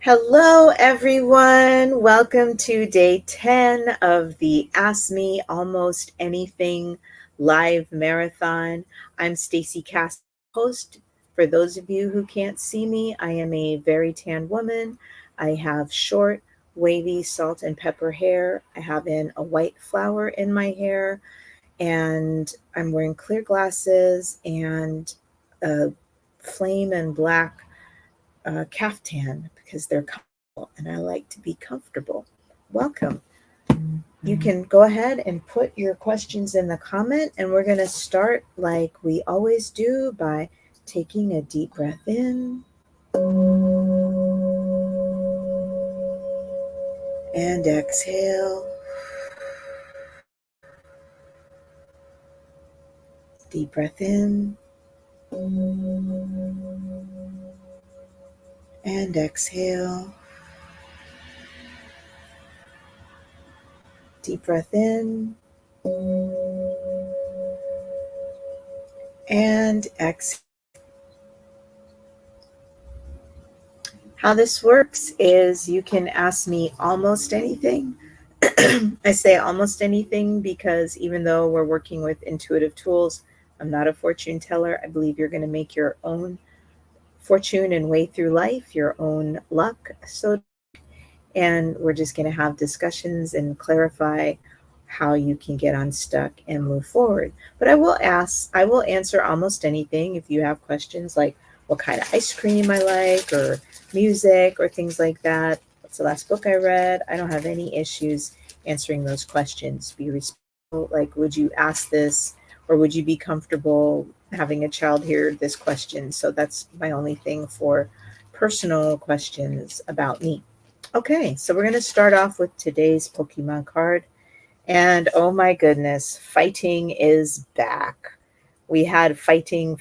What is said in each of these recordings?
Hello, everyone. Welcome to day 10 of the Ask Me Almost Anything live marathon. I'm Stacey Cass, host. For those of you who can't see me, I am a very tan woman. I have short, wavy salt and pepper hair. I have a white flower in my hair, and I'm wearing clear glasses and a flame and black caftan because they're comfortable and I like to be comfortable. Welcome. You can go ahead and put your questions in the comment, and we're going to start like we always do by taking a deep breath in and exhale. Deep breath in and exhale. Deep breath in and exhale. How this works is you can ask me almost anything. I say almost anything because even though we're working with intuitive tools, I'm not a fortune teller. I believe you're going to make your own fortune and way through life, your own luck. And we're just going to have discussions and clarify how you can get unstuck and move forward. But I will answer almost anything if you have questions like what kind of ice cream I like or music or things like that. What's the last book I read? I don't have any issues answering those questions. Be respectful. Like, would you ask this or would you be comfortable having a child hear this question? So that's my only thing for personal questions about me. Okay, so we're going to start off with today's Pokemon card. And oh my goodness, fighting is back. We had fighting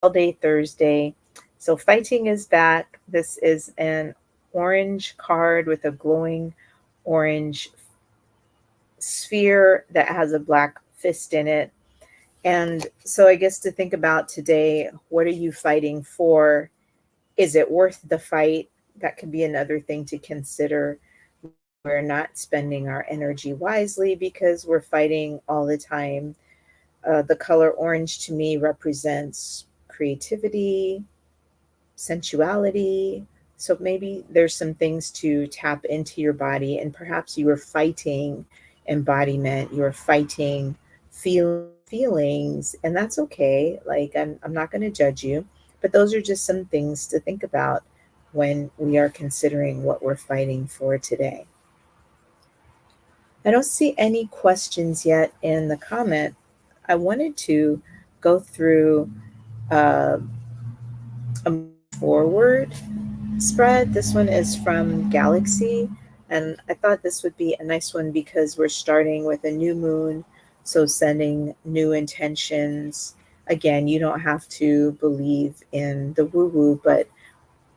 all day Thursday. So fighting is back. This is an orange card with a glowing orange sphere that has a black fist in it. And so I guess to think about today, what are you fighting for? Is it worth the fight? That could be another thing to consider. We're not spending our energy wisely because we're fighting all the time. The color orange to me represents creativity, sensuality. So maybe there's some things to tap into your body, and perhaps you are fighting embodiment, you are fighting feelings, and that's okay. Like, I'm not going to judge you, but those are just some things to think about when we are considering what we're fighting for today. I don't see any questions yet in the comment. I wanted to go through uh, a forward spread. This one is from Galaxy, and I thought this would be a nice one because we're starting with a new moon, so sending new intentions. Again, you don't have to believe in the woo woo, but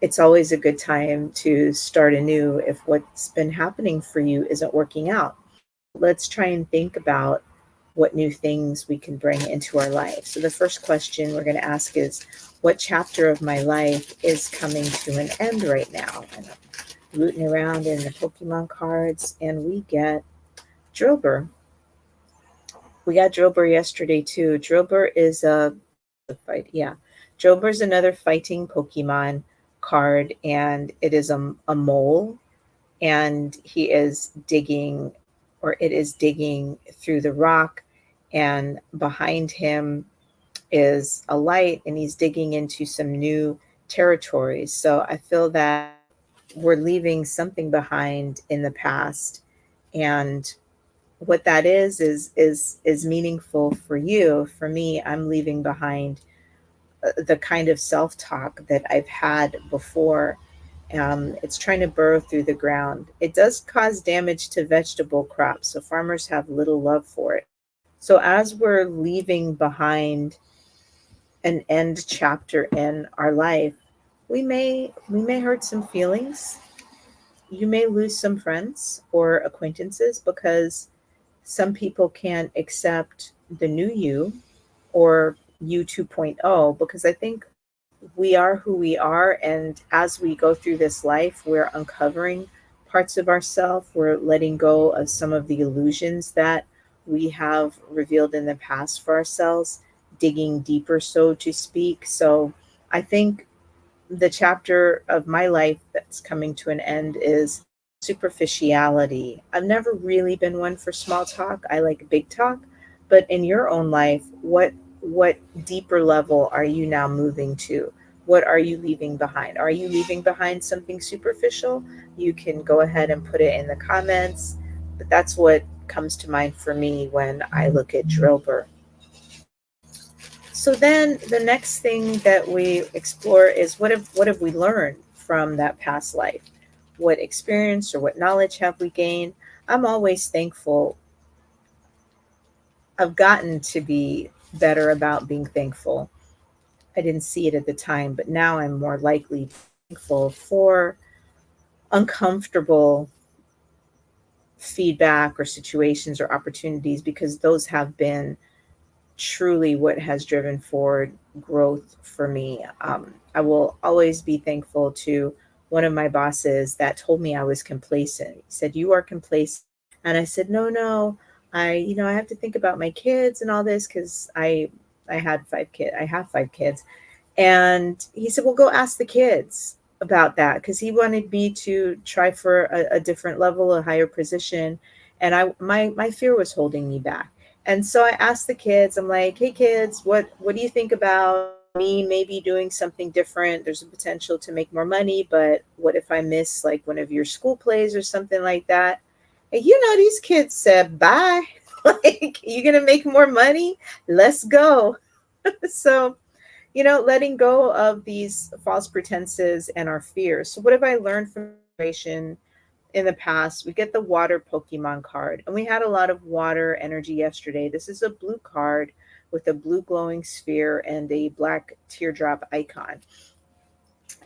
it's always a good time to start anew if what's been happening for you isn't working out. Let's try and think about what new things we can bring into our life. So, the first question we're going to ask is, what chapter of my life is coming to an end right now? And I'm rooting around in the Pokemon cards, and we get Drillbur. We got Drillbur yesterday too. Drillbur is a fight. Yeah, Drillbur is another fighting Pokemon card, and it is a mole, and he is digging, or it is digging through the rock, and behind him is a light, and he's digging into some new territories. So I feel that we're leaving something behind in the past, and what that is meaningful for you. For me, I'm leaving behind the kind of self-talk that I've had before. It's trying to burrow through the ground. It does cause damage to vegetable crops, so farmers have little love for it. So as we're leaving behind an end chapter in our life, we may hurt some feelings. You may lose some friends or acquaintances because some people can't accept the new you or you 2.0, because I think we are who we are. And as we go through this life, we're uncovering parts of ourselves. We're letting go of some of the illusions that we have revealed in the past for ourselves, digging deeper, so to speak. So I think the chapter of my life that's coming to an end is superficiality. I've never really been one for small talk. I like big talk. But in your own life, what deeper level are you now moving to? What are you leaving behind? Are you leaving behind something superficial? You can go ahead and put it in the comments. But that's what comes to mind for me when I look at Drilbur. So then the next thing that we explore is what have we learned from that past life? What experience or what knowledge have we gained? I'm always thankful. I've gotten to be better about being thankful. I didn't see it at the time, but now I'm more likely thankful for uncomfortable feedback or situations or opportunities, because those have been truly what has driven forward growth for me. I will always be thankful to one of my bosses that told me I was complacent. He said, "You are complacent." And I said, "No, no. I have to think about my kids and all this," because I had 5 kids. I have 5 kids. And he said, "Well, go ask the kids about that," because he wanted me to try for a different level, a higher position. And my fear was holding me back. And so I asked the kids, I'm like, "Hey kids, what do you think about me maybe doing something different? There's a potential to make more money, but what if I miss like one of your school plays or something like that?" And these kids said, "Bye." Like, "You gonna make more money? Let's go." So letting go of these false pretenses and our fears. So, what have I learned from situation in the past? We get the water Pokemon card, and we had a lot of water energy yesterday. This is a blue card with a blue glowing sphere and a black teardrop icon.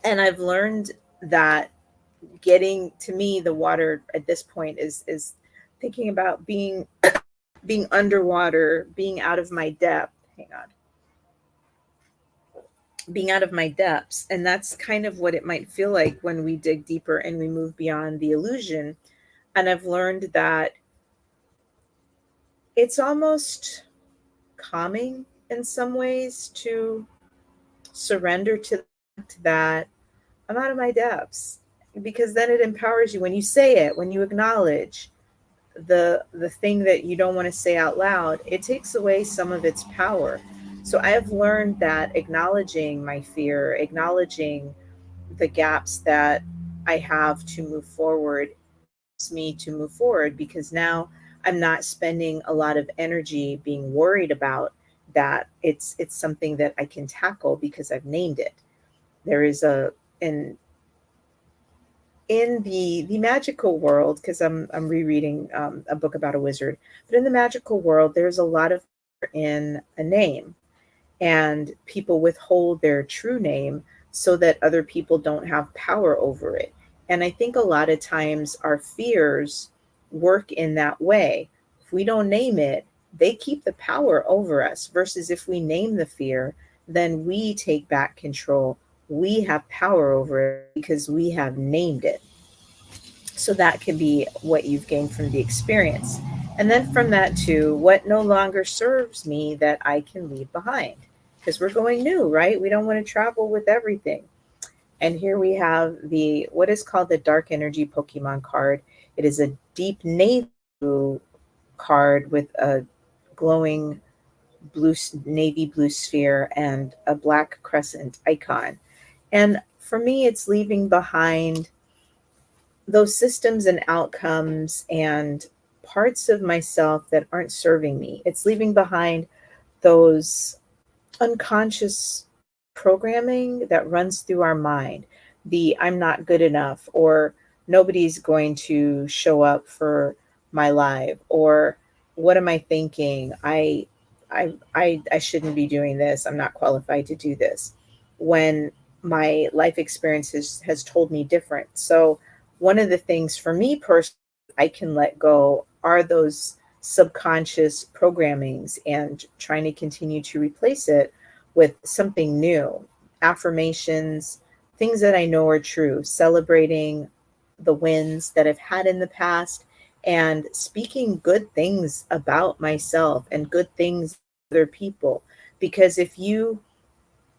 And I've learned that getting to me the water at this point is thinking about being underwater, being out of my depth. Hang on, being out of my depths. And that's kind of what it might feel like when we dig deeper and we move beyond the illusion. And I've learned that it's almost calming in some ways to surrender to the fact that I'm out of my depths, because then it empowers you when you say it, when you acknowledge the thing that you don't want to say out loud. It takes away some of its power. So I have learned that acknowledging my fear, acknowledging the gaps that I have to move forward, helps me to move forward, because now I'm not spending a lot of energy being worried about that. It's something that I can tackle because I've named it. There is in the magical world, because I'm rereading a book about a wizard, but in the magical world, there's a lot of in a name, and people withhold their true name so that other people don't have power over it. And I think a lot of times our fears work in that way. If we don't name it, they keep the power over us, versus if we name the fear, then we take back control. We have power over it because we have named it. So that can be what you've gained from the experience. And then from that to what no longer serves me that I can leave behind. Because we're going new, right? We don't want to travel with everything. And here we have the what is called the Dark Energy Pokemon card. It is a deep navy blue card with a glowing blue navy blue sphere and a black crescent icon. And for me, it's leaving behind those systems and outcomes and parts of myself that aren't serving me. It's leaving behind those unconscious programming that runs through our mind. The "I'm not good enough," or "nobody's going to show up for my life," or "what am I thinking? I shouldn't be doing this. I'm not qualified to do this." When my life experience has told me different. So one of the things for me personally I can let go are those subconscious programmings, and trying to continue to replace it with something new. affirmations, things that I know are true, celebrating the wins that I've had in the past, and speaking good things about myself and good things to other people. Because if you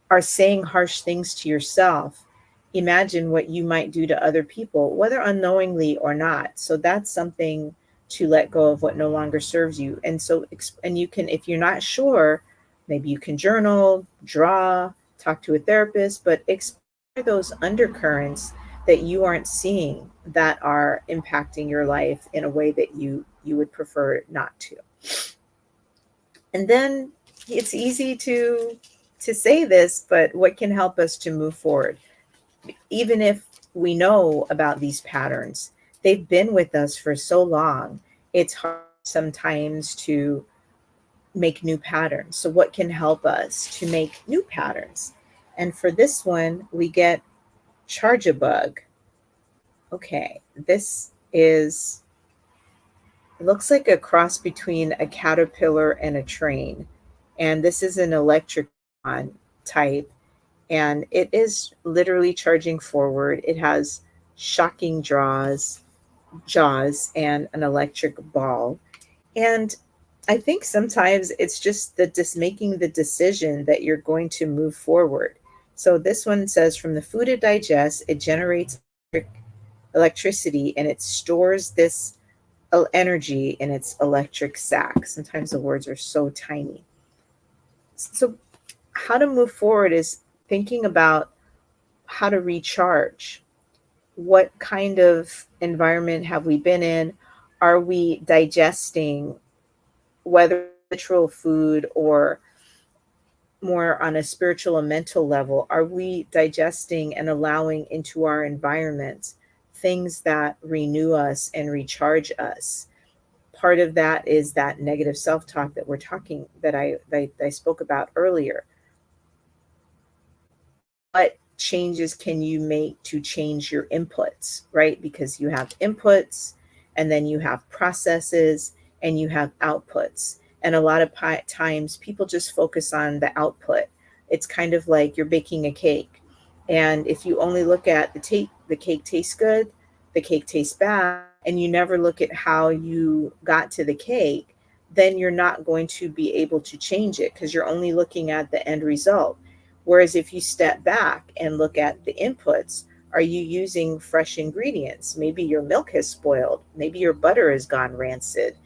are saying harsh things to yourself, imagine what you might do to other people, whether unknowingly or not. So that's something to let go of what no longer serves you. And so, and you can, if you're not sure, maybe you can journal, draw, talk to a therapist, but explore those undercurrents that you aren't seeing that are impacting your life in a way that you would prefer not to. And then it's easy to say this, but what can help us to move forward? Even if we know about these patterns, they've been with us for so long, it's hard sometimes to make new patterns. So what can help us to make new patterns? And for this one, we get Charge a Bug. Okay, this is, it looks like a cross between a caterpillar and a train. And this is an electric type, and it is literally charging forward. It has shocking jaws, and an electric ball. And I think sometimes it's just making the decision that you're going to move forward. So this one says, from the food it digests, it generates electricity, and it stores this energy in its electric sac. Sometimes the words are so tiny. So how to move forward is thinking about how to recharge. What kind of environment have we been in? Are we digesting, whether literal food or more on a spiritual and mental level? Are we digesting and allowing into our environment things that renew us and recharge us? Part of that is that negative self-talk that we're talking, that I spoke about earlier. What changes can you make to change your inputs, right? Because you have inputs, and then you have processes, and you have outputs. And a lot of times people just focus on the output. It's kind of like you're baking a cake. And if you only look at the cake tastes good, the cake tastes bad, and you never look at how you got to the cake, then you're not going to be able to change it, because you're only looking at the end result. Whereas if you step back and look at the inputs, are you using fresh ingredients? Maybe your milk has spoiled. Maybe your butter has gone rancid.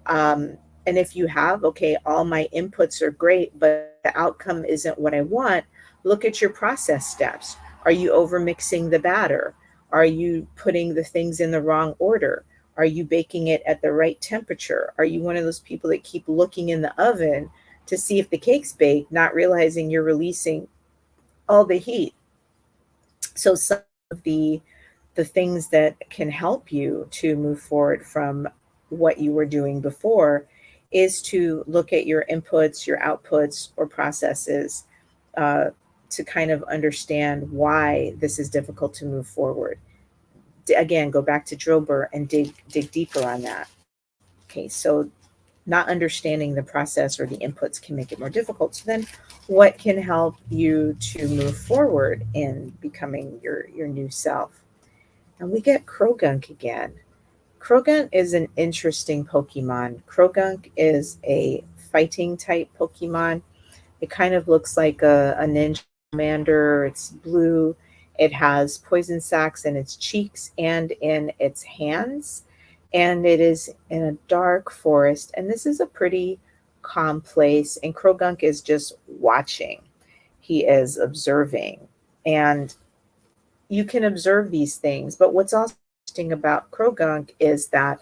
And if you have, okay, all my inputs are great, but the outcome isn't what I want, look at your process steps. Are you over mixing the batter? Are you putting the things in the wrong order? Are you baking it at the right temperature? Are you one of those people that keep looking in the oven to see if the cake's baked, not realizing you're releasing all the heat? So some of the things that can help you to move forward from what you were doing before is to look at your inputs, your outputs, or processes, uh, to kind of understand why this is difficult to move forward. Again, go back to Drilbert and dig deeper on that. Okay, so not understanding the process or the inputs can make it more difficult. So then what can help you to move forward in becoming your new self? And we get Krogunk again. Krogunk is an interesting Pokemon. Krogunk is a fighting type Pokemon. It kind of looks like a ninja commander. It's blue. It has poison sacs in its cheeks and in its hands. And it is in a dark forest. And this is a pretty calm place. And Krogunk is just watching. He is observing. And you can observe these things. But what's also interesting about Krogunk is that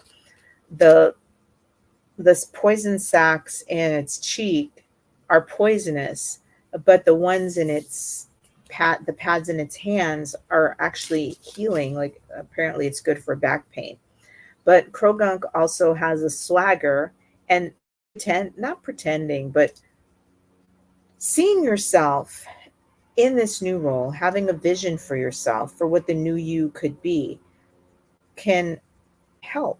the this poison sacs in its cheek are poisonous, but the ones in its the pads in its hands are actually healing. Like apparently it's good for back pain. But Krogunk also has a swagger, and not pretending, but seeing yourself in this new role, having a vision for yourself for what the new you could be, can help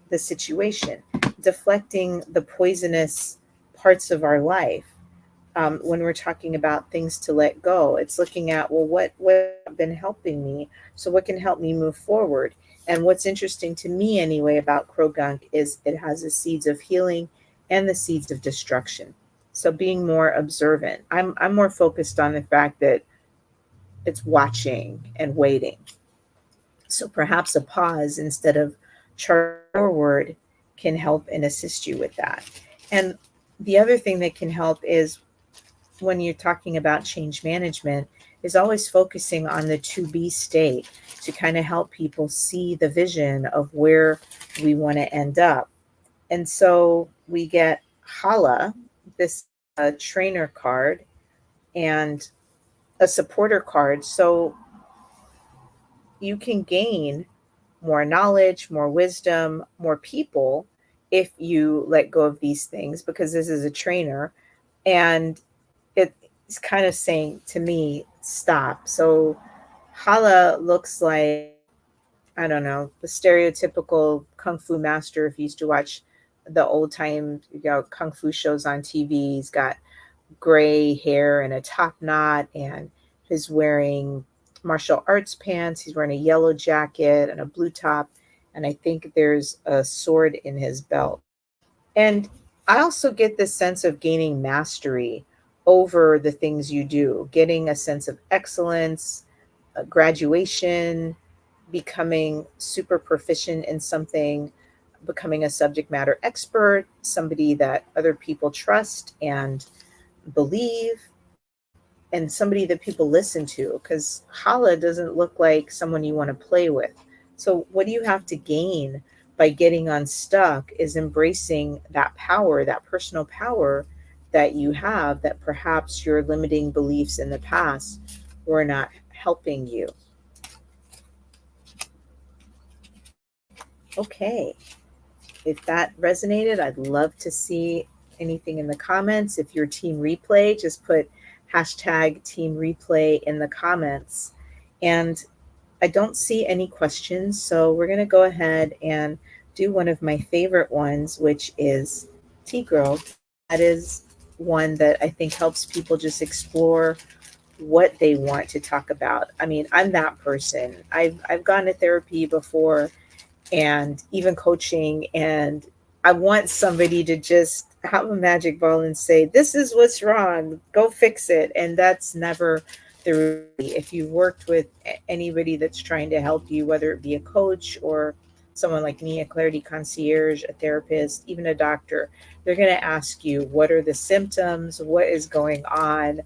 the situation, deflecting the poisonous parts of our life. when we're talking about things to let go. It's looking at, well, what have been helping me? So what can help me move forward? And what's interesting to me anyway about Krogunk is it has the seeds of healing and the seeds of destruction. So being more observant. I'm more focused on the fact that it's watching and waiting. So perhaps a pause instead of charge forward can help and assist you with that. And the other thing that can help is when you're talking about change management is always focusing on the to be state to kind of help people see the vision of where we want to end up. And so we get Hala, this trainer card, and a supporter card. So you can gain more knowledge, more wisdom, more people if you let go of these things, because this is a trainer. And it's kind of saying to me, stop. So Hala looks like, I don't know, the stereotypical kung fu master. If you used to watch the old time, kung fu shows on TV, he's got gray hair and a top knot, and he's wearing martial arts pants. He's wearing a yellow jacket and a blue top, and I think there's a sword in his belt. And I also get this sense of gaining mastery over the things you do, getting a sense of excellence, graduation, becoming super proficient in something, becoming a subject matter expert, somebody that other people trust and believe, and somebody that people listen to. Because Hala doesn't look like someone you want to play with. So, what do you have to gain by getting unstuck is embracing that power, that personal power that you have, that perhaps your limiting beliefs in the past were not helping you. Okay. If that resonated, I'd love to see anything in the comments. If you're Team Replay, just put hashtag Team Replay in the comments. And I don't see any questions, so we're going to go ahead and do one of my favorite ones, which is Tea Girl. That is one that I think helps people just explore what they want to talk about. I mean, I'm that person. I've gone to therapy before and even coaching, and I want somebody to just have a magic ball and say, this is what's wrong, go fix it. And that's never the reality. If you've worked with anybody that's trying to help you, whether it be a coach or someone like me, a clarity concierge, a therapist, even a doctor, they're going to ask you, what are the symptoms, what is going on,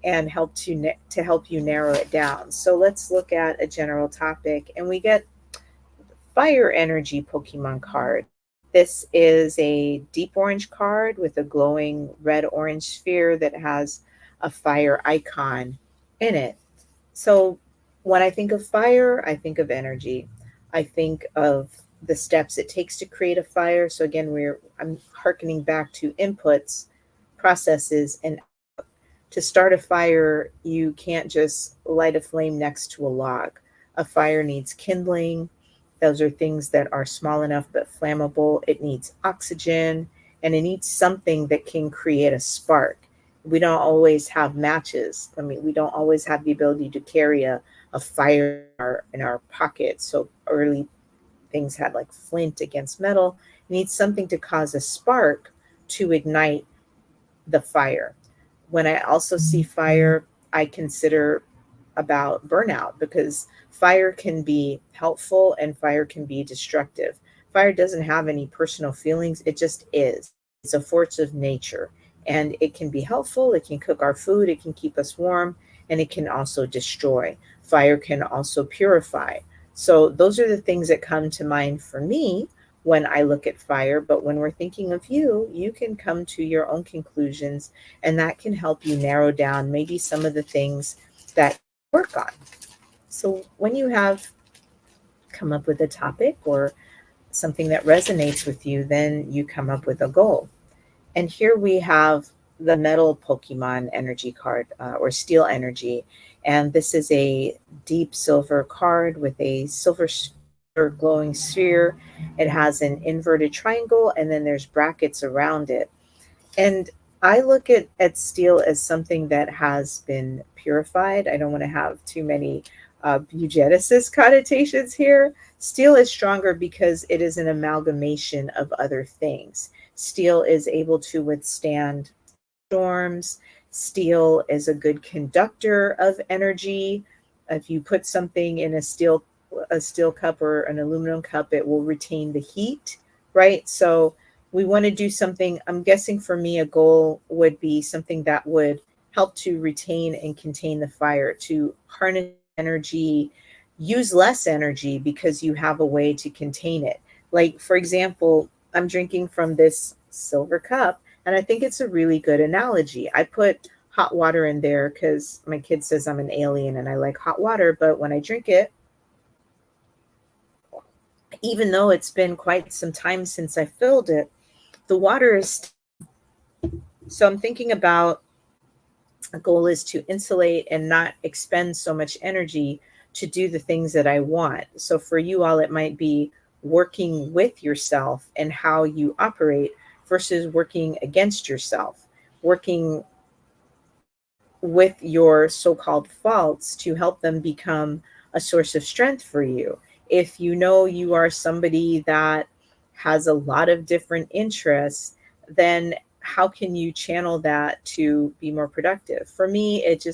and help you narrow it down. So let's look at a general topic, and we get Fire Energy Pokemon card. This is a deep orange card with a glowing red-orange sphere that has a fire icon in it. So when I think of fire, I think of energy. I think of the steps it takes to create a fire. So again, I'm hearkening back to inputs, processes, and to start a fire, you can't just light a flame next to a log. A fire needs kindling. Those are things that are small enough but flammable. It needs oxygen, and it needs something that can create a spark. We don't always have matches. I mean, we don't always have the ability to carry a fire in our pocket. So early things had like flint against metal. You need something to cause a spark to ignite the fire. When I also see fire, I consider about burnout, because fire can be helpful and fire can be destructive. Fire doesn't have any personal feelings, it just is. It's a force of nature, and it can be helpful. It can cook our food, it can keep us warm, and it can also destroy. Fire can also purify. So, those are the things that come to mind for me when I look at fire. But when we're thinking of you, you can come to your own conclusions, and that can help you narrow down maybe some of the things that you work on. So when you have come up with a topic or something that resonates with you, then you come up with a goal. And here we have the metal Pokemon energy card, or steel energy. And this is a deep silver card with a silver glowing sphere. It has an inverted triangle, and then there's brackets around it. And I look at steel as something that has been purified. I don't want to have too many eugenicist connotations here. Steel is stronger because it is an amalgamation of other things. Steel is able to withstand storms. Steel is a good conductor of energy. If you put something in a steel cup or an aluminum cup, it will retain the heat, right? So we want to do something. I'm guessing for me, a goal would be something that would help to retain and contain the fire, to harness energy, use less energy because you have a way to contain it. Like, for example, I'm drinking from this silver cup, and I think it's a really good analogy. I put hot water in there because my kid says I'm an alien and I like hot water, but when I drink it, even though it's been quite some time since I filled it, the water is. So I'm thinking about a goal is to insulate and not expend so much energy to do the things that I want. So for you all, it might be working with yourself and how you operate versus working against yourself, working with your so-called faults to help them become a source of strength for you. If you know you are somebody that has a lot of different interests, then how can you channel that to be more productive? For me, it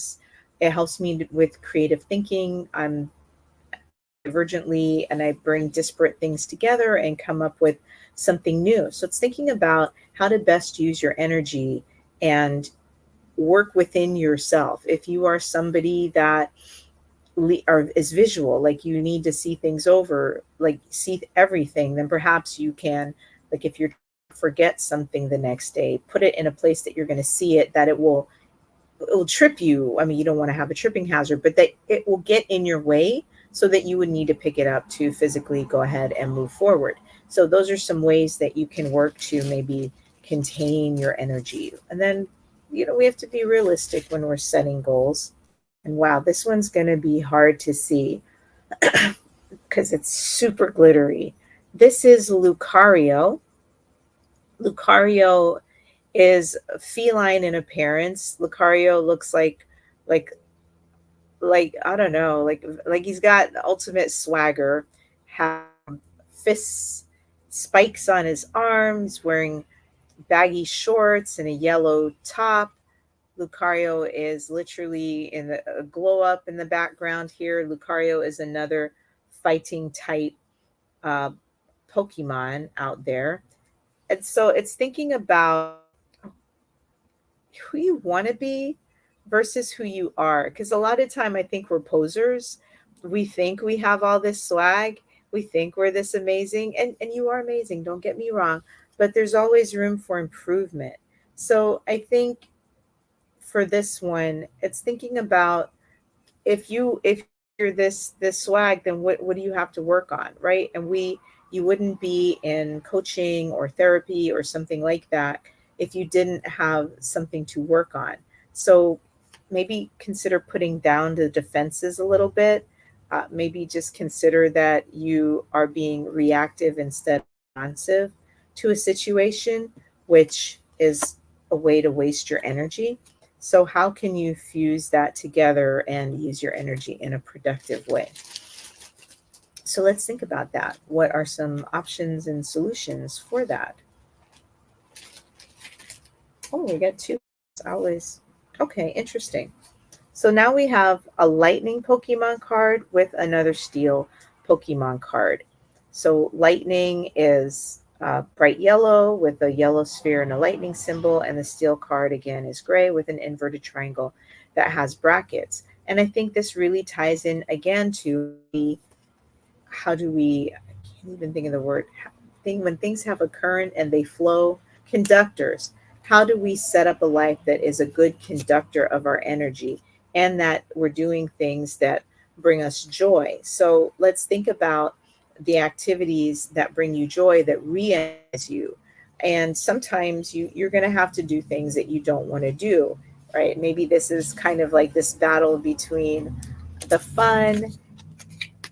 helps me with creative thinking. I'm divergently and I bring disparate things together and come up with something new. So it's thinking about how to best use your energy and work within yourself. If you are somebody that is visual, like you need to see things over, like see everything, then perhaps you can, like if you're forget something the next day, put it in a place that you're going to see it, that it will trip you. I mean, you don't want to have a tripping hazard, but that it will get in your way so that you would need to pick it up to physically go ahead and move forward. So those are some ways that you can work to maybe contain your energy. And then, we have to be realistic when we're setting goals. And wow, this one's going to be hard to see because it's super glittery. This is Lucario. Lucario is feline in appearance. Lucario looks like I don't know, like he's got the ultimate swagger. Have fists, spikes on his arms, wearing baggy shorts and a yellow top. Lucario is literally in a glow up in the background here. Lucario is another fighting type uh, Pokemon out there. And so it's thinking about who you want to be versus who you are. Because a lot of time I think we're posers. We think we have all this swag. We think we're this amazing. And you are amazing, don't get me wrong. But there's always room for improvement. So I think for this one, it's thinking about if you're this swag, then what do you have to work on, right? And you wouldn't be in coaching or therapy or something like that if you didn't have something to work on. So maybe consider putting down the defenses a little bit. Maybe just consider that you are being reactive instead of responsive to a situation, which is a way to waste your energy. So, how can you fuse that together and use your energy in a productive way? So, let's think about that. What are some options and solutions for that? Oh, we got two. Always. Okay, interesting. So now we have a lightning Pokemon card with another steel Pokemon card. So lightning is bright yellow with a yellow sphere and a lightning symbol, and the steel card again is gray with an inverted triangle that has brackets. And I think this really ties in again to how do we, I can't even think of the word, thing when things have a current and they flow, conductors. How do we set up a life that is a good conductor of our energy and that we're doing things that bring us joy? So let's think about the activities that bring you joy, that re-energize you. And sometimes you're going to have to do things that you don't want to do, right? Maybe this is kind of like this battle between the fun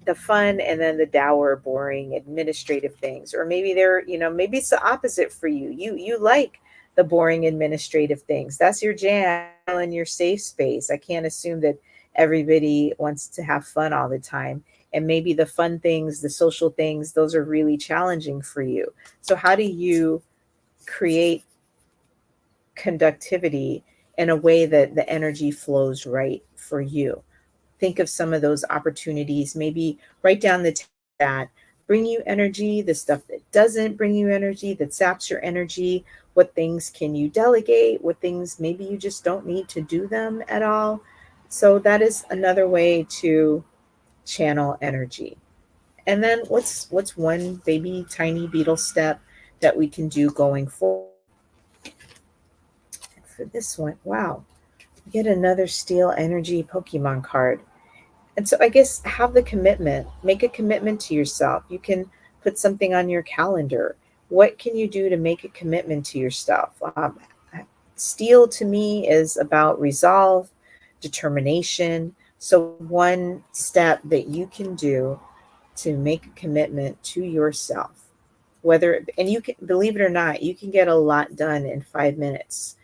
and then the dour, boring administrative things. Or maybe maybe it's the opposite for you. You like the boring administrative things. That's your jam and your safe space. I can't assume that everybody wants to have fun all the time. And maybe the fun things, the social things, those are really challenging for you. So, how do you create conductivity in a way that the energy flows right for you? Think of some of those opportunities. Maybe write down the that bring you energy, the stuff that doesn't bring you energy, that saps your energy. What things can you delegate? What things maybe you just don't need to do them at all? So that is another way to channel energy. And then what's one baby tiny beetle step that we can do going forward? For this one, wow, get another steel energy Pokemon card. And so I guess have the commitment, make a commitment to yourself. You can put something on your calendar. What can you do to make a commitment to yourself? Steel to me is about resolve, determination. So, one step that you can do to make a commitment to yourself, and you can, believe it or not, you can get a lot done in 5 minutes.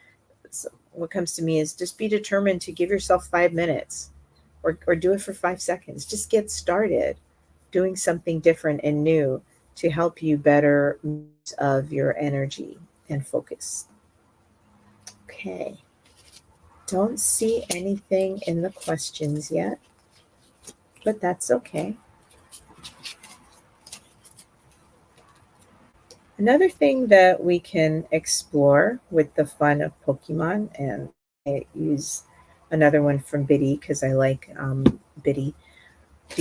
So what comes to me is just be determined to give yourself 5 minutes, or do it for 5 seconds. Just get started doing something different and new to help you better use of your energy and focus. Okay. Don't see anything in the questions yet, but that's okay. Another thing that we can explore with the fun of Pokemon, and I use another one from Biddy because I like Biddy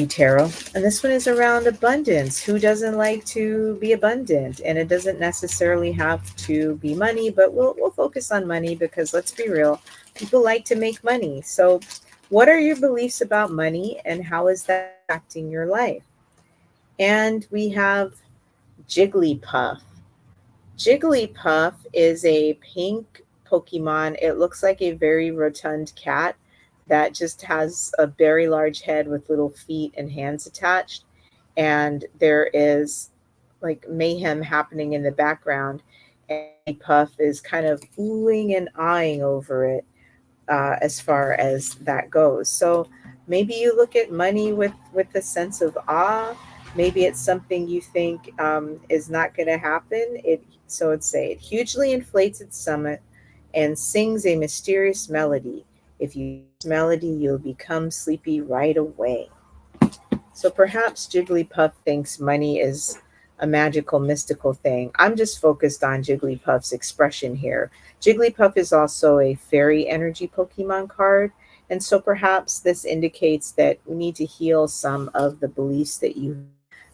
Tarot. And this one is around abundance. Who doesn't like to be abundant? And it doesn't necessarily have to be money, but we'll focus on money because let's be real, people like to make money. So what are your beliefs about money and how is that affecting your life? And we have Jigglypuff. Jigglypuff is a pink Pokemon. It looks like a very rotund cat that just has a very large head with little feet and hands attached. And there is like mayhem happening in the background. And Puff is kind of oohing and eyeing over it as far as that goes. So maybe you look at money with a sense of awe. Maybe it's something you think is not going to happen. It hugely inflates its summit and sings a mysterious melody. If you use melody, you'll become sleepy right away. So perhaps Jigglypuff thinks money is a magical, mystical thing. I'm just focused on Jigglypuff's expression here. Jigglypuff is also a fairy energy Pokemon card. And so perhaps this indicates that we need to heal some of the beliefs that you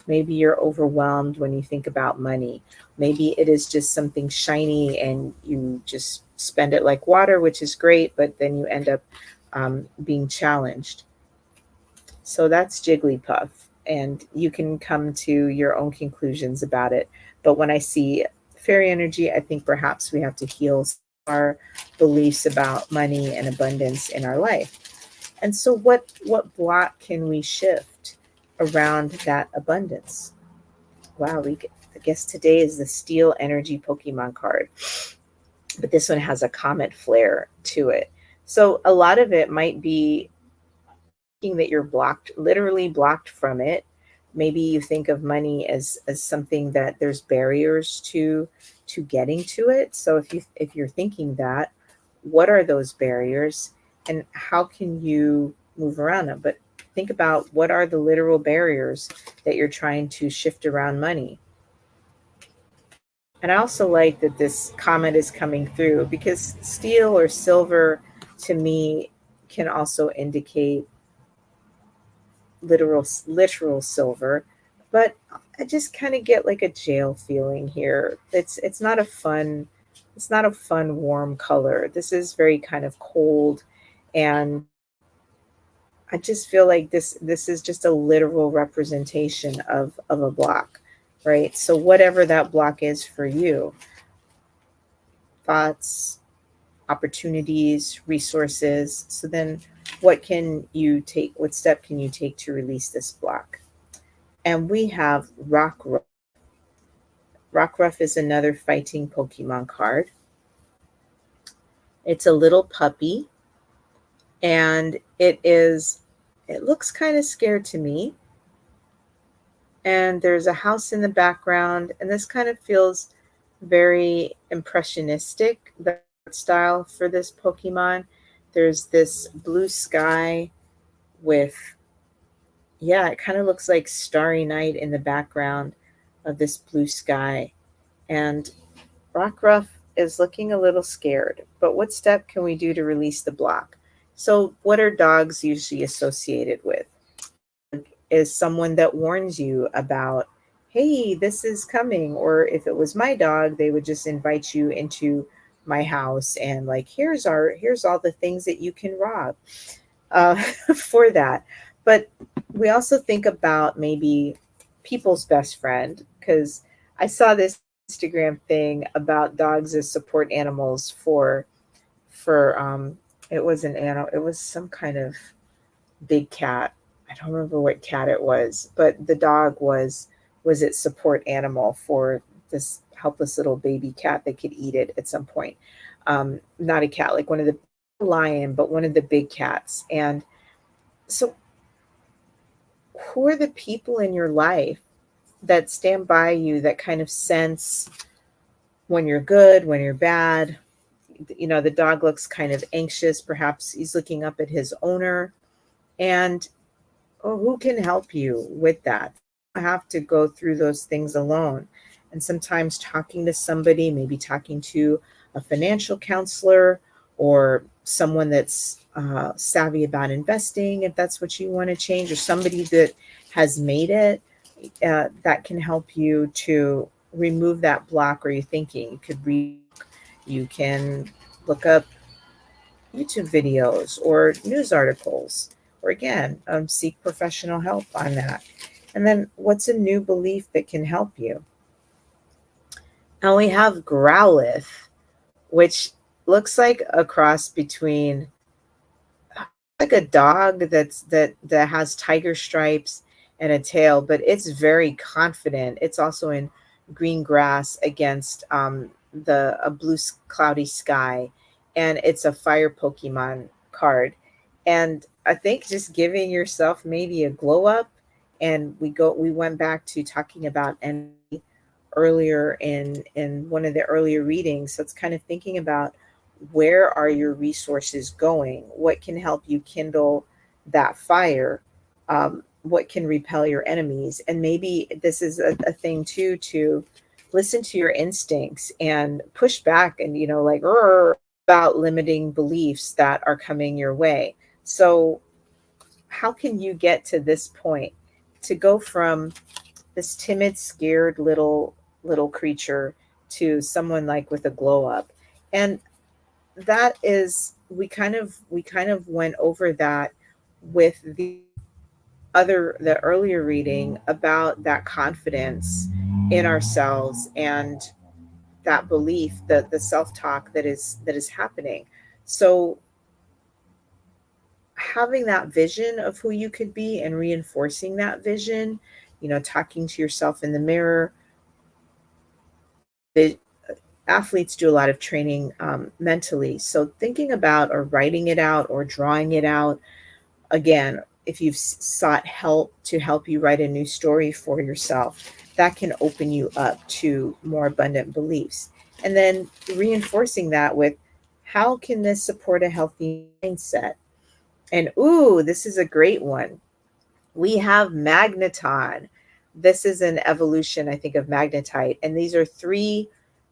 maybe you're overwhelmed when you think about money. Maybe it is just something shiny and you just spend it like water, which is great, but then you end up being challenged. So that's Jigglypuff, and you can come to your own conclusions about it. But when I see fairy energy, I think perhaps we have to heal our beliefs about money and abundance in our life. And so what block can we shift around that abundance? Wow, I guess today is the Steel Energy Pokemon card, but this one has a comet flare to it. So a lot of it might be that you're blocked, literally blocked from it. Maybe you think of money as something that there's barriers to getting to it. So if you're thinking that, what are those barriers and how can you move around them? But think about what are the literal barriers that you're trying to shift around money. And I also like that this comment is coming through because steel or silver to me can also indicate literal silver, but I just kind of get like a jail feeling here. It's not a fun warm color. This is very kind of cold, and I just feel like this is just a literal representation of a block, right? So whatever that block is for you, thoughts, opportunities, resources. So then what can you take? What step can you take to release this block? And we have Rockruff. Rockruff is another fighting Pokemon card. It's a little puppy, and it looks kind of scared to me. And there's a house in the background, and this kind of feels very impressionistic, the art style for this Pokemon. There's this blue sky with, yeah, it kind of looks like Starry Night in the background of this blue sky. And Rockruff is looking a little scared, but what step can we do to release the block? So, what are dogs usually associated with? Is someone that warns you about, hey, this is coming. Or if it was my dog, they would just invite you into my house and like, here's all the things that you can rob uh, for that. But we also think about maybe people's best friend, because I saw this Instagram thing about dogs as support animals for it was an animal, it was some kind of big cat. I don't remember what cat it was, but the dog was its support animal for this helpless little baby cat that could eat it at some point. Not a cat, like one of the lion, but one of the big cats. And so, who are the people in your life that stand by you, that kind of sense when you're good, when you're bad? You know, the dog looks kind of anxious. Perhaps he's looking up at his owner. And who can help you with that? You don't have to go through those things alone. And sometimes talking to somebody, maybe talking to a financial counselor or someone that's savvy about investing, if that's what you want to change, or somebody that has made it, that can help you to remove that block or your thinking. You could read, you can look up YouTube videos or news articles, or again, seek professional help on that. And then, what's a new belief that can help you? And we have Growlithe, which looks like a cross between like a dog that has tiger stripes and a tail, but it's very confident. It's also in green grass against the a blue cloudy sky, and it's a fire Pokemon card. And I think just giving yourself maybe a glow up, and we went back to talking about energy earlier in one of the earlier readings. So it's kind of thinking about, where are your resources going? What can help you kindle that fire? What can repel your enemies? And maybe this is a thing too, to listen to your instincts and push back, and like about limiting beliefs that are coming your way. So how can you get to this point, to go from this timid, scared little creature to someone like with a glow up? And that is, we kind of went over that with the earlier reading about that confidence in ourselves, and that belief, the self-talk that is happening. So having that vision of who you could be and reinforcing that vision, talking to yourself in the mirror. The athletes do a lot of training mentally. So thinking about or writing it out or drawing it out, again, if you've sought help to help you write a new story for yourself, that can open you up to more abundant beliefs. And then reinforcing that with, how can this support a healthy mindset? And ooh, this is a great one. We have Magneton. This is an evolution, I think, of Magnetite. And these are three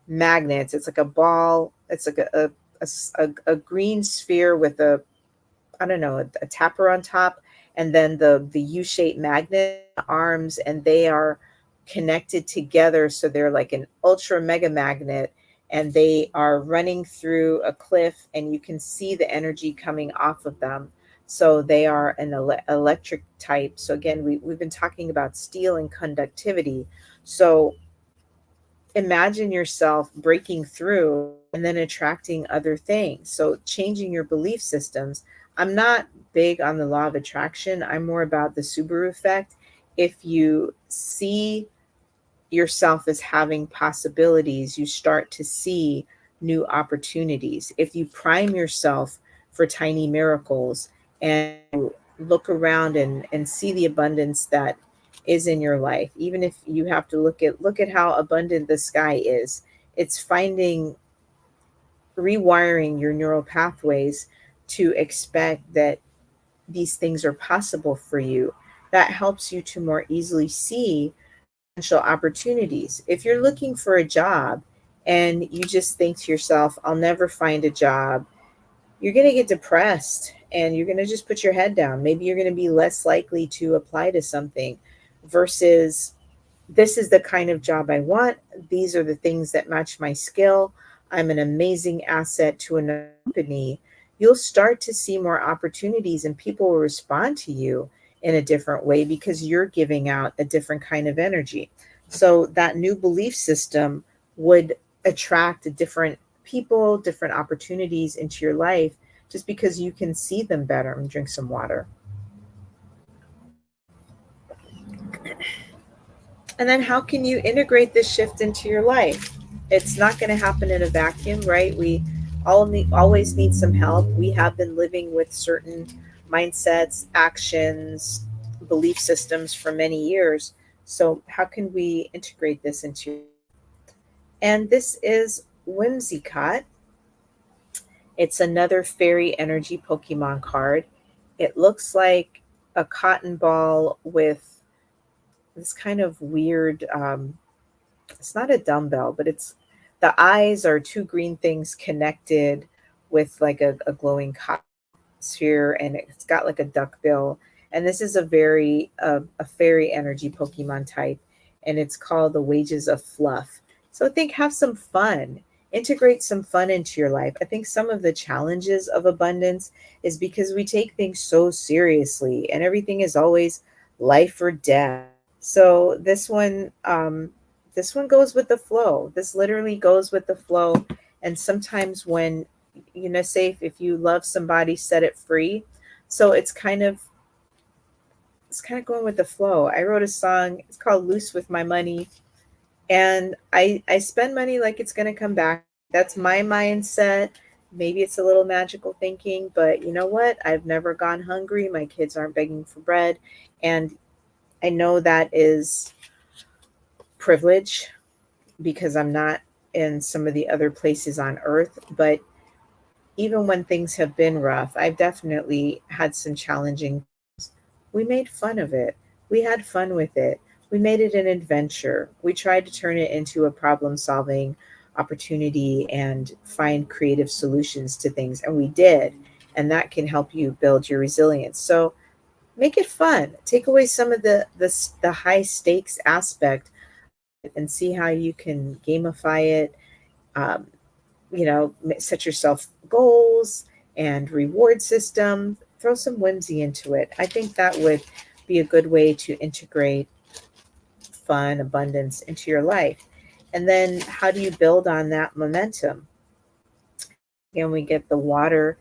magnets. It's like a ball. It's like a green sphere with I don't know, a tapper on top, and then the U-shaped magnet arms, and they are connected together. So they're like an ultra mega magnet, and they are running through a cliff, and you can see the energy coming off of them. So they are an electric type. So again, we've been talking about steel and conductivity. So imagine yourself breaking through and then attracting other things. So changing your belief systems. I'm not big on the law of attraction. I'm more about the Subaru effect. If you see yourself as having possibilities, you start to see new opportunities. If you prime yourself for tiny miracles and look around and see the abundance that is in your life, even if you have to look at how abundant the sky is, it's finding rewiring your neural pathways to expect that these things are possible for you. That helps you to more easily see potential opportunities. If you're looking for a job and you just think to yourself, I'll never find a job, you're going to get depressed and you're going to just put your head down. Maybe you're going to be less likely to apply to something versus this is the kind of job I want. These are the things that match my skill. I'm an amazing asset to a company. You'll start to see more opportunities and people will respond to you in a different way because you're giving out a different kind of energy. So that new belief system would attract different people, different opportunities into your life just because you can see them better. I'm drink some water. And then how can you integrate this shift into your life? It's not going to happen in a vacuum, right? We always need some help. We have been living with certain mindsets, actions, belief systems for many years. So how can we integrate this into? And this is Whimsicott. It's another fairy energy Pokemon card. It looks like a cotton ball with this kind of weird it's not a dumbbell, but it's the eyes are two green things connected with like a glowing cotton sphere, and it's got like a duck bill. And this is a fairy energy Pokemon type, and it's called the Wages of Fluff. So I think have some fun, integrate some fun into your life. I think some of the challenges of abundance is because we take things so seriously, and everything is always life or death. So this one goes with the flow. This literally goes with the flow. And sometimes when, say if you love somebody, set it free. So it's kind of going with the flow. I wrote a song, it's called Loose with My Money. And I spend money like it's gonna come back. That's my mindset. Maybe it's a little magical thinking, but you know what? I've never gone hungry. My kids aren't begging for bread. And I know that is privilege because I'm not in some of the other places on earth. But even when things have been rough, I've definitely had some challenging. We made fun of it. We had fun with it. We made it an adventure. We tried to turn it into a problem solving opportunity and find creative solutions to things. And we did. And that can help you build your resilience. So make it fun. Take away some of the high stakes aspect and see how you can gamify it. Um, set yourself goals and reward system. Throw some whimsy into it. I think that would be a good way to integrate fun, abundance into your life. And then how do you build on that momentum? Again, we get the water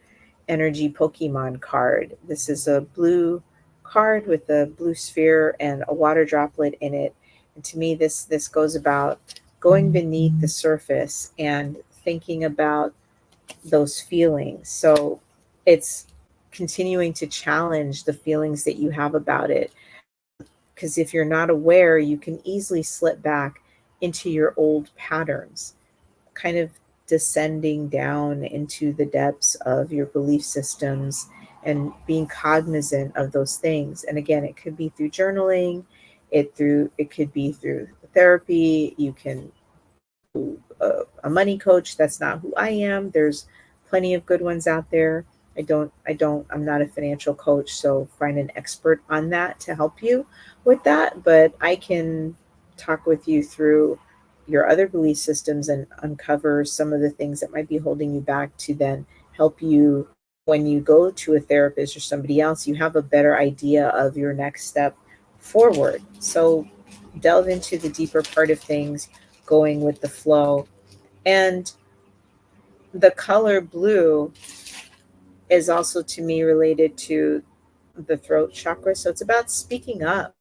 energy Pokemon card. This is a blue card with a blue sphere and a water droplet in it. And to me, this goes about going beneath the surface and thinking about those feelings. So it's continuing to challenge the feelings that you have about it. Because if you're not aware, you can easily slip back into your old patterns, kind of descending down into the depths of your belief systems and being cognizant of those things. And again, it could be through journaling, it could be through therapy. You can a money coach. That's not who I am. There's plenty of good ones out there. I'm not a financial coach, so find an expert on that to help you with that. But I can talk with you through your other belief systems and uncover some of the things that might be holding you back to then help you when you go to a therapist or somebody else, you have a better idea of your next step forward. So delve into the deeper part of things, going with the flow. And the color blue is also to me related to the throat chakra. So it's about speaking up.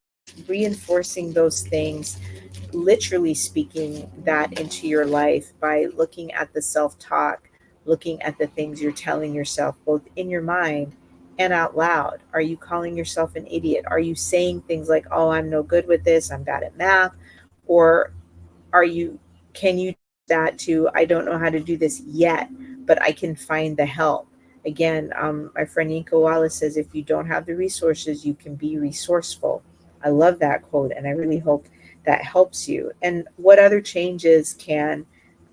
reinforcing those things, literally speaking that into your life by looking at the self talk, looking at the things you're telling yourself, both in your mind and out loud. Are you calling yourself an idiot? Are you saying things like, oh, I'm no good with this, I'm bad at math? Or are you, can you that to, I don't know how to do this yet, but I can find the help? Again, my friend Yinka Wallace says, if you don't have the resources, you can be resourceful. I love that quote, and I really hope that helps you. And what other changes can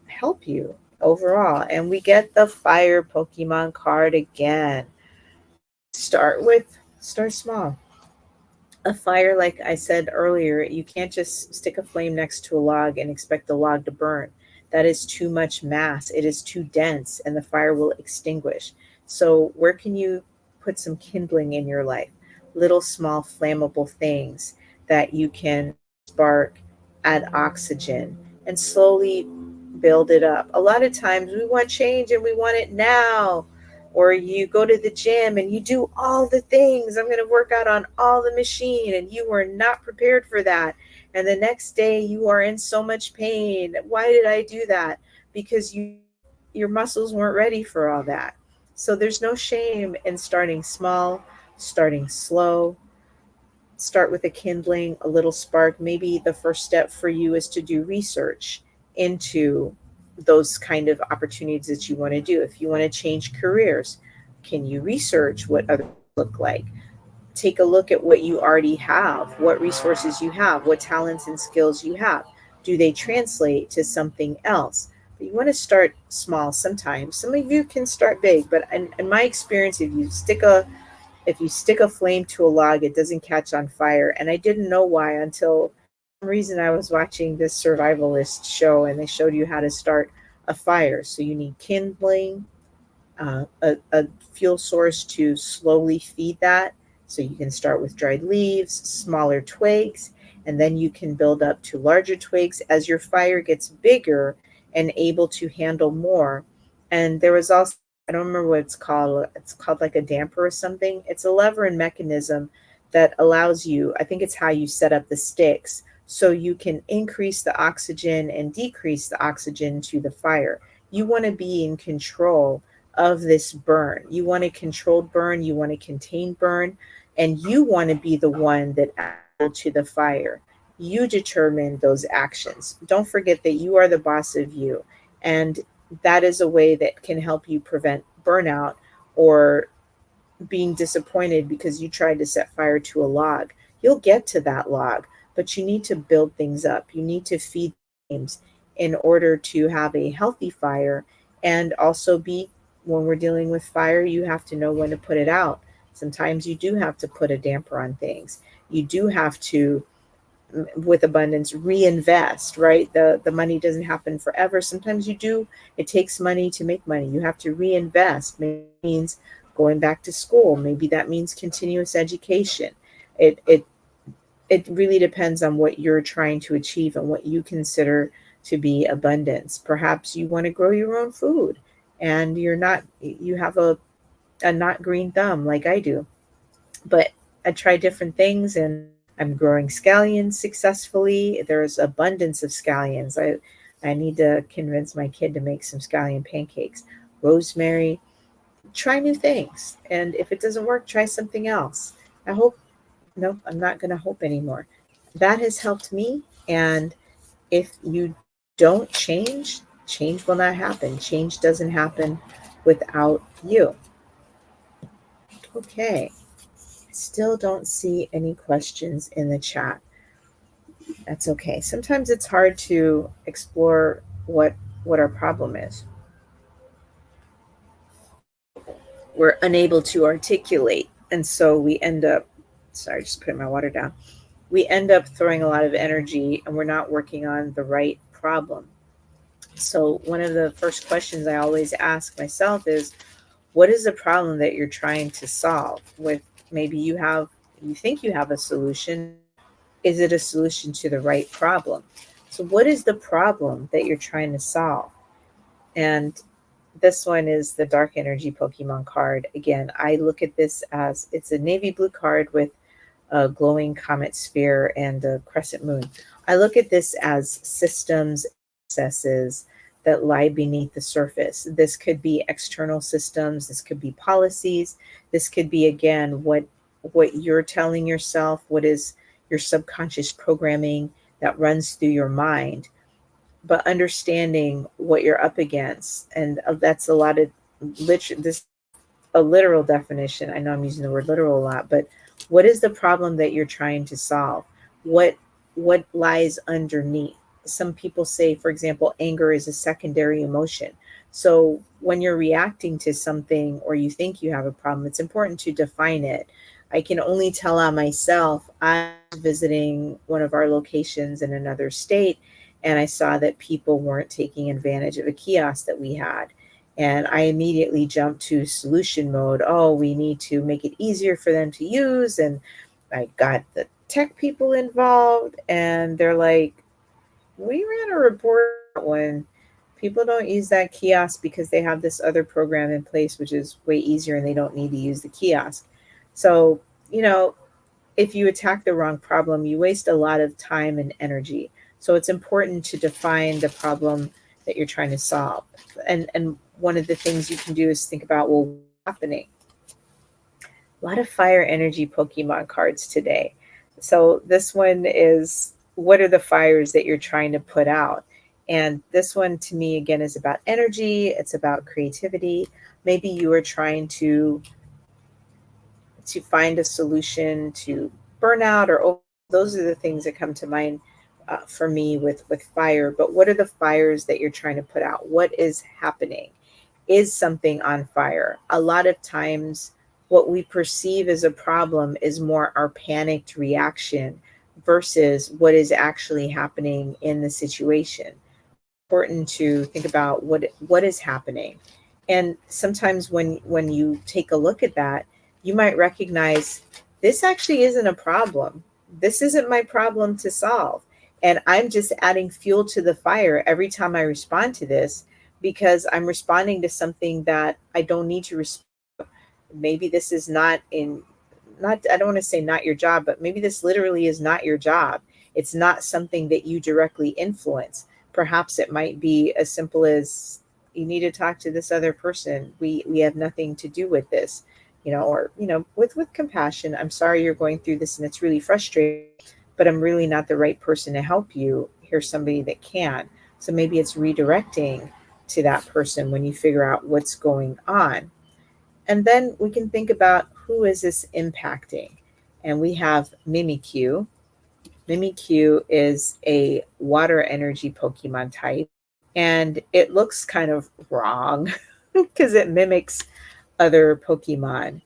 help you overall? And we get the fire Pokemon card again. Start small. A fire, like I said earlier, you can't just stick a flame next to a log and expect the log to burn. That is too much mass. It is too dense, and the fire will extinguish. So, where can you put some kindling in your life? Little small flammable things that you can spark, add oxygen, and slowly build it up. A lot of times we want change and we want it now. Or you go to the gym and you do all the things. I'm going to work out on all the machine, and you were not prepared for that. And the next day you are in so much pain. Why did I do that? Because your muscles weren't ready for all that. So there's no shame in starting small, starting slow. Start with a kindling, a little spark. Maybe the first step for you is to do research into those kind of opportunities that you want to do. If you want to change careers, can you research what others look like? Take a look at what you already have, what resources you have, what talents and skills you have. Do they translate to something else? But you want to start small sometimes. Some of you can start big, but in my experience, if you stick a flame to a log, it doesn't catch on fire. And I didn't know why until some reason I was watching this survivalist show and they showed you how to start a fire. So you need kindling, a fuel source to slowly feed that. So you can start with dried leaves, smaller twigs, and then you can build up to larger twigs as your fire gets bigger and able to handle more. And there was also, I don't remember what it's called. It's called like a damper or something. It's a lever and mechanism that allows you, I think it's how you set up the sticks, so you can increase the oxygen and decrease the oxygen to the fire. You want to be in control of this burn. You want a controlled burn, you want to contain burn, and you want to be the one that adds to the fire. You determine those actions. Don't forget that you are the boss of you. And that is a way that can help you prevent burnout or being disappointed because you tried to set fire to a log. You'll get to that log, but you need to build things up. You need to feed flames in order to have a healthy fire, and also be, when we're dealing with fire, you have to know when to put it out. Sometimes you do have to put a damper on things. You do have to, with abundance, reinvest, right? The money doesn't happen forever. Sometimes you do, it takes money to make money. You have to reinvest. Maybe it means going back to school. Maybe that means continuous education. It really depends on what you're trying to achieve and what you consider to be abundance. Perhaps you want to grow your own food and you have a not green thumb like I do. But I try different things, and I'm growing scallions successfully. There's abundance of scallions. I need to convince my kid to make some scallion pancakes. Rosemary. Try new things. And if it doesn't work, try something else. I hope, nope, I'm not going to hope anymore. That has helped me. And if you don't change, change will not happen. Change doesn't happen without you. Okay. Still don't see any questions in the chat. That's okay. Sometimes it's hard to explore what our problem is. We're unable to articulate, and so we end up, sorry, just putting my water down. We end up throwing a lot of energy and we're not working on the right problem. So one of the first questions I always ask myself is, what is the problem that you're trying to solve? With maybe you think you have a solution. Is it a solution to the right problem? So what is the problem that you're trying to solve? And this one is the Dark Energy Pokemon card. Again, I look at this as, it's a navy blue card with a glowing comet sphere, and a crescent moon. I look at this as systems, processes that lie beneath the surface. This could be external systems, this could be policies, this could be, again, what you're telling yourself, what is your subconscious programming that runs through your mind, but understanding what you're up against. And that's a lot of this a literal definition. I know I'm using the word literal a lot, but what is the problem that you're trying to solve? What what lies underneath? Some people say, for example, anger is a secondary emotion. So when you're reacting to something or you think you have a problem, it's important to define it. I can only tell on myself. I was visiting one of our locations in another state, and I saw that people weren't taking advantage of a kiosk that we had. And I immediately jumped to solution mode. Oh, we need to make it easier for them to use. And I got the tech people involved, and they're like, we ran a report when people don't use that kiosk because they have this other program in place, which is way easier and they don't need to use the kiosk. So, if you attack the wrong problem, you waste a lot of time and energy. So it's important to define the problem that you're trying to solve. And one of the things you can do is think about, well, what's happening? A lot of fire energy Pokemon cards today. So this one is, what are the fires that you're trying to put out? And this one to me again is about energy, it's about creativity. Maybe you are trying to find a solution to burnout or those are the things that come to mind for me with fire. But what are the fires that you're trying to put out? What is happening? Is something on fire? A lot of times what we perceive as a problem is more our panicked reaction versus what is actually happening in the situation. Important to think about what is happening. And sometimes when you take a look at that, you might recognize this actually isn't a problem. This isn't my problem to solve. And I'm just adding fuel to the fire every time I respond to this because I'm responding to something that I don't need to respond. Maybe this is not, I don't want to say not your job, but maybe this literally is not your job. It's not something that you directly influence. Perhaps it might be as simple as you need to talk to this other person. We have nothing to do with this, or with compassion. I'm sorry you're going through this and it's really frustrating, but I'm really not the right person to help you. Here's somebody that can. So maybe it's redirecting to that person when you figure out what's going on. And then we can think about, who is this impacting? And we have Mimikyu. Mimikyu is a water energy Pokemon type, and it looks kind of wrong because it mimics other Pokemon.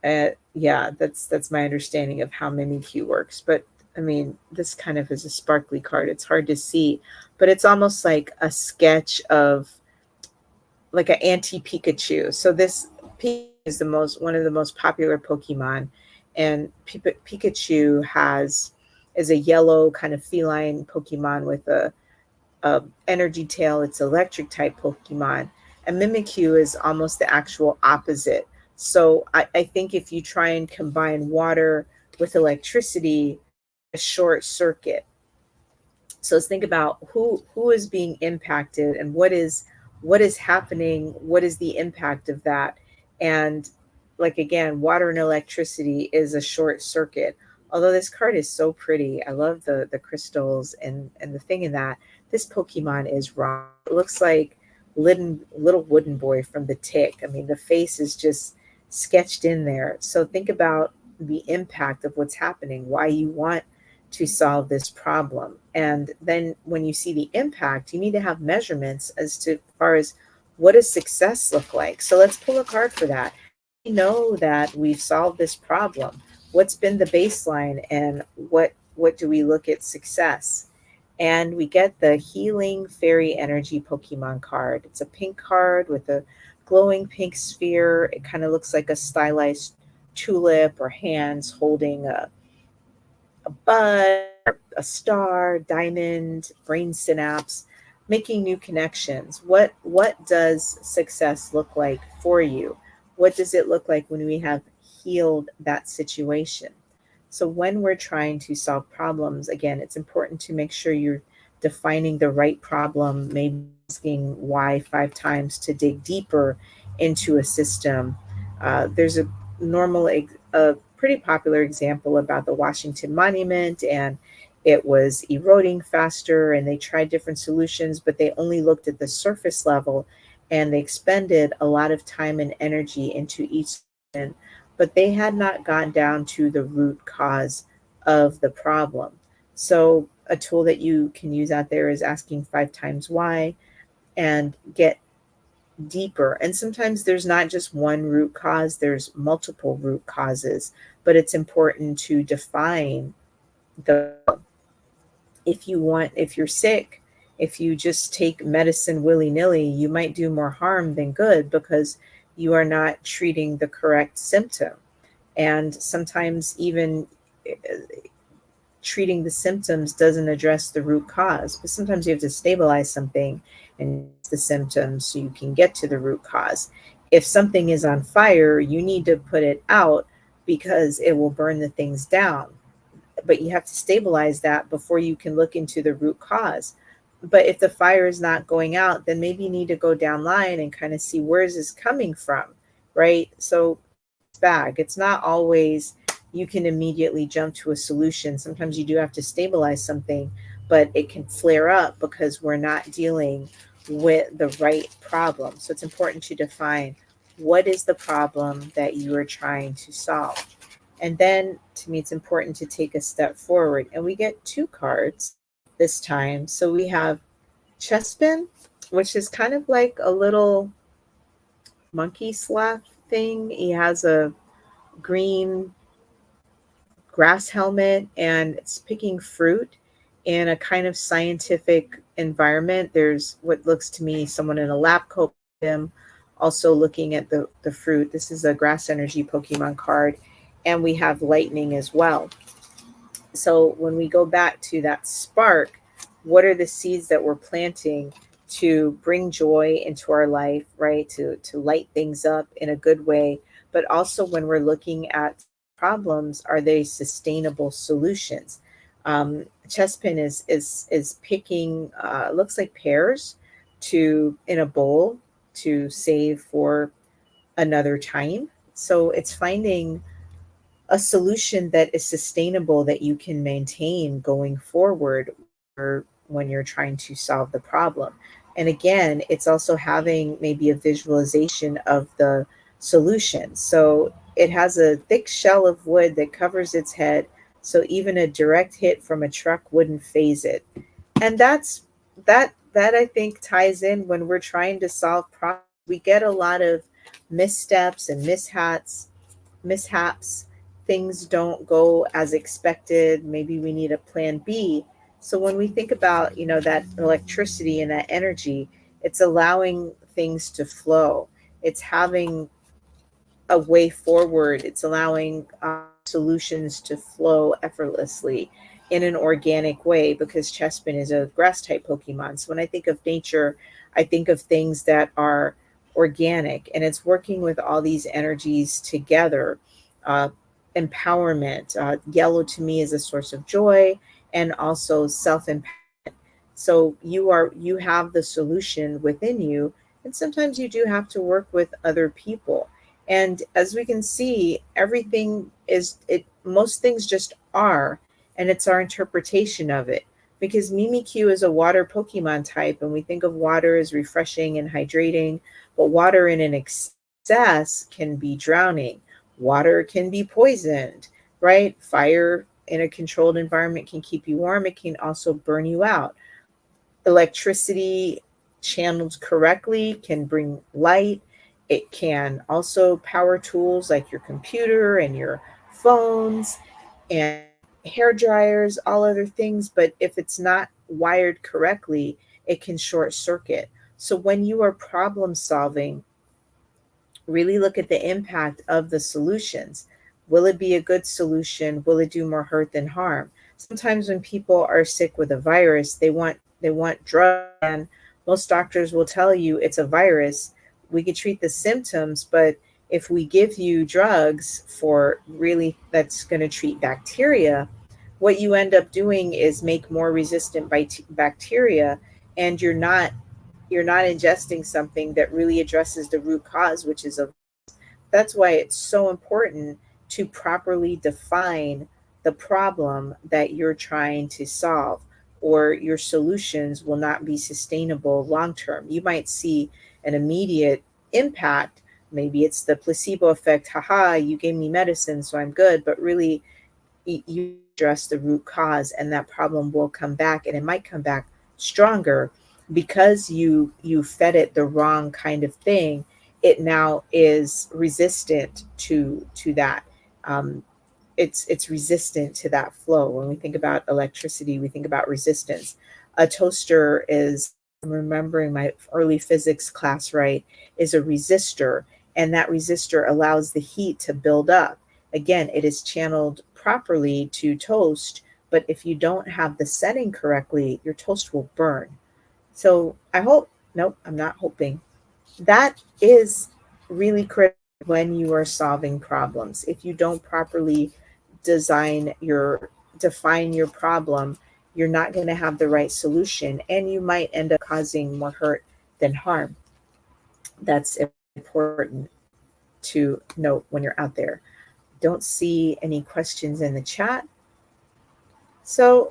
Yeah, that's my understanding of how Mimikyu works. But I mean, this kind of is a sparkly card. It's hard to see, but it's almost like a sketch of like an anti-Pikachu. So this Pikachu is one of the most popular Pokemon, and Pikachu is a yellow kind of feline Pokemon with a energy tail. It's electric type Pokemon, and Mimikyu is almost the actual opposite. So I think if you try and combine water with electricity, a short circuit. So let's think about who is being impacted and what is happening, what is the impact of that. And like again, water and electricity is a short circuit. Although this card is so pretty, I love the crystals and the thing in that. This Pokemon is wrong. It looks like little wooden boy from the Tick. I mean, the face is just sketched in there. So think about the impact of what's happening, why you want to solve this problem. And then when you see the impact, you need to have measurements as far as what does success look like. So let's pull a card for that. We know that we've solved this problem. What's been the baseline, and what do we look at success? And we get the Healing Fairy Energy Pokemon card. It's a pink card with a glowing pink sphere. It kind of looks like a stylized tulip or hands holding a bud, a star, diamond, brain synapse, making new connections. What does success look like for you? What does it look like when we have healed that situation? So when we're trying to solve problems, again, it's important to make sure you're defining the right problem, maybe asking why 5 times to dig deeper into a system. There's a pretty popular example about the Washington Monument, and it was eroding faster, and they tried different solutions, but they only looked at the surface level, and they expended a lot of time and energy into each solution, but they had not gone down to the root cause of the problem. So a tool that you can use out there is asking 5 times why, and get deeper. And sometimes there's not just one root cause, there's multiple root causes, but it's important to define the, if you're sick, if you just take medicine willy-nilly, you might do more harm than good because you are not treating the correct symptom. And sometimes even treating the symptoms doesn't address the root cause, but sometimes you have to stabilize something and the symptoms so you can get to the root cause. If something is on fire, you need to put it out because it will burn the things down. But you have to stabilize that before you can look into the root cause. But if the fire is not going out, then maybe you need to go down line and kind of see, where is this coming from, right? So it's not always you can immediately jump to a solution. Sometimes you do have to stabilize something, but it can flare up because we're not dealing with the right problem. So it's important to define, what is the problem that you are trying to solve. And then, to me, it's important to take a step forward. And we get 2 cards this time. So we have Chespin, which is kind of like a little monkey slap thing. He has a green grass helmet, and it's picking fruit in a kind of scientific environment. There's what looks to me someone in a lab coat with him, also looking at the fruit. This is a grass energy Pokemon card, and we have lightning as well. So when we go back to that spark, what are the seeds that we're planting to bring joy into our life, right? To light things up in a good way. But also when we're looking at problems, are they sustainable solutions? Chespin is picking looks like pears to in a bowl to save for another time. So it's finding a solution that is sustainable that you can maintain going forward, or when you're trying to solve the problem. And again, it's also having maybe a visualization of the solution. So it has a thick shell of wood that covers its head, so even a direct hit from a truck wouldn't phase it. And that I think ties in when we're trying to solve problems. We get a lot of missteps and mishaps. Things don't go as expected. Maybe we need a plan B. So when we think about, that electricity and that energy, it's allowing things to flow. It's having a way forward. It's allowing solutions to flow effortlessly in an organic way, because Chespin is a grass type Pokemon. So when I think of nature, I think of things that are organic, and it's working with all these energies together. Uh, Empowerment. Yellow to me is a source of joy and also self empowerment. So you have the solution within you, and sometimes you do have to work with other people. And as we can see, everything is it most things just are, and it's our interpretation of it. Because Mimikyu is a water Pokemon type, and we think of water as refreshing and hydrating, but water in an excess can be drowning. Water can be poisoned, right? Fire in a controlled environment can keep you warm. It can also burn you out. Electricity channeled correctly can bring light. It can also power tools like your computer and your phones and hair dryers, all other things. But if it's not wired correctly, it can short circuit. So when you are problem solving, really look at the impact of the solutions. Will it be a good solution? Will it do more hurt than harm? Sometimes when people are sick with a virus, they want drugs, and most doctors will tell you it's a virus. We could treat the symptoms, but if we give you drugs for really that's going to treat bacteria, what you end up doing is make more resistant bacteria, and you're not ingesting something that really addresses the root cause, which is a that's why it's so important to properly define the problem that you're trying to solve, or your solutions will not be sustainable long term. You might see an immediate impact. Maybe it's the placebo effect. Haha, you gave me medicine, so I'm good. But really, you address the root cause, and that problem will come back, and it might come back stronger because you fed it the wrong kind of thing. It now is resistant to that. um, it's resistant to that flow. When we think about electricity, we think about resistance. A toaster is, I'm remembering my early physics class right, is a resistor, and that resistor allows the heat to build up. Again, it is channeled properly to toast, but if you don't have the setting correctly, your toast will burn. So I hope, nope, I'm not hoping. That is really critical when you are solving problems. If you don't properly define your problem, you're not going to have the right solution, and you might end up causing more hurt than harm. That's important to note when you're out there. Don't see any questions in the chat. So,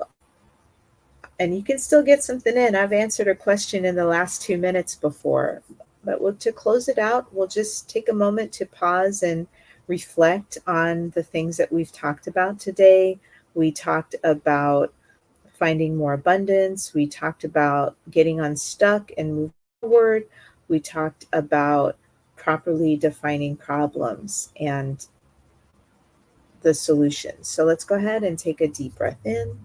and you can still get something in. I've answered a question in the last 2 minutes before. But to close it out, we'll just take a moment to pause and reflect on the things that we've talked about today. We talked about finding more abundance. We talked about getting unstuck and moving forward. We talked about properly defining problems and the solutions. So let's go ahead and take a deep breath in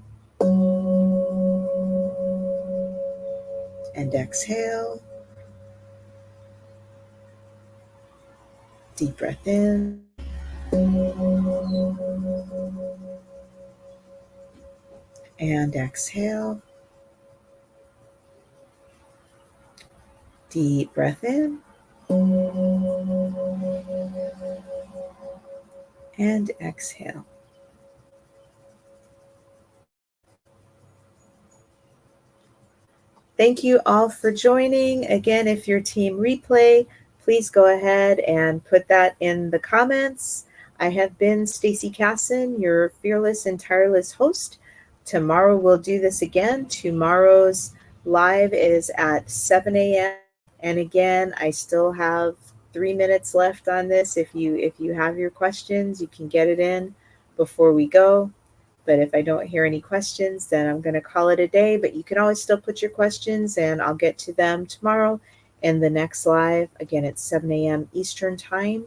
and exhale. Deep breath in and exhale. Deep breath in and exhale. Thank you all for joining. Again, if you're team replay, please go ahead and put that in the comments. I have been Stacy Casson, your fearless and tireless host. Tomorrow we'll do this again. Tomorrow's live is at 7 a.m. And again, I still have 3 minutes left on this. If you have your questions, you can get it in before we go. But if I don't hear any questions, then I'm going to call it a day. But you can always still put your questions, and I'll get to them tomorrow in the next live. Again, it's 7 a.m. Eastern Time.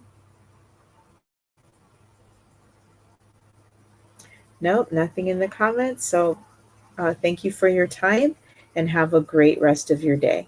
Nope, nothing in the comments. So thank you for your time, and have a great rest of your day.